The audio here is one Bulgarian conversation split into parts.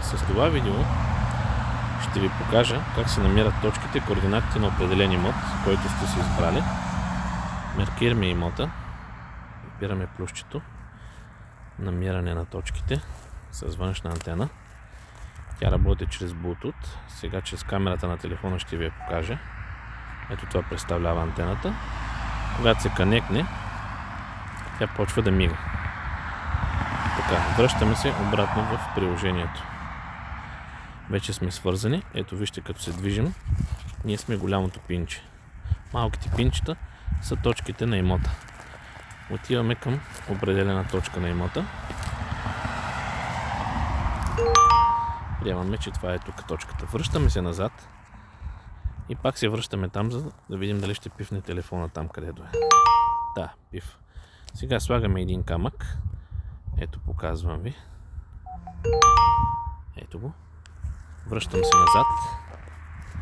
С това видео ще ви покажа как се намират точките, координатите на определен имот, който сте си избрали. Маркираме имота, опираме плюсчето, намиране на точките с външна антена. Тя работи чрез Bluetooth. Сега чрез камерата на телефона ще ви я покажа. Ето това представлява антената. Когато се конектне, тя почва да мига. Така, връщаме се обратно в приложението. Вече сме свързани. Ето вижте, като се движим, ние сме голямото пинче. Малките пинчета са точките на имота. Отиваме към определена точка на имота. Приемаме, че това е тук точката. Връщаме се назад и пак се връщаме там, за да видим дали ще пифне телефона там, където е. Да, пиф. Сега слагаме един камък. Ето, показвам ви. Ето го. Връщам се назад.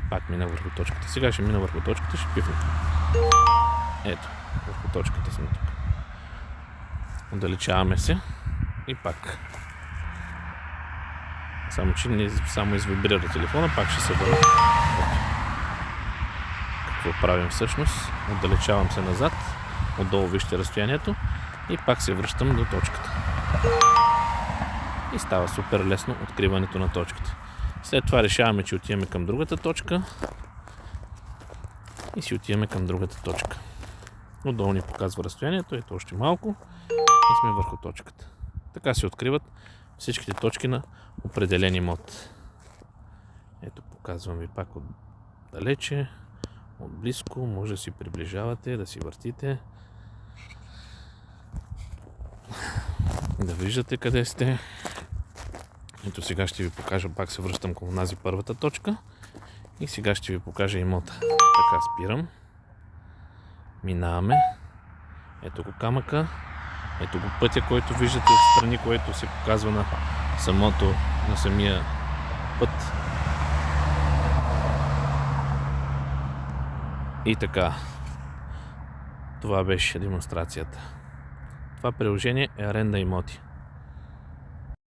Пак мина върху точката. Сега ще мина върху точката, ще пифне. Ето, върху точката сме тук. Отдалечаваме се и пак. Само че не само извибрира телефона, пак ще се върна. Какво правим всъщност? Отдалечавам се назад, отдолу вижте разстоянието и пак се връщам до точката. И става супер лесно откриването на точките. След това решаваме, че отиваме към другата точка и си отиваме към другата точка. Отдолу ни показва разстоянието, ето още малко и сме върху точката. Така се откриват всичките точки на определен имот. Ето, показвам ви пак от далече, от близко, може да си приближавате, да си въртите, да виждате къде сте. Ето сега ще ви покажа, пак се връщам към тази първата точка и сега ще ви покажа имота. Така, спирам, минаваме, ето го камъка, ето го пътя, който виждате отстрани, който се показва на самия път. И така, това беше демонстрацията. Това приложение е аренда имоти.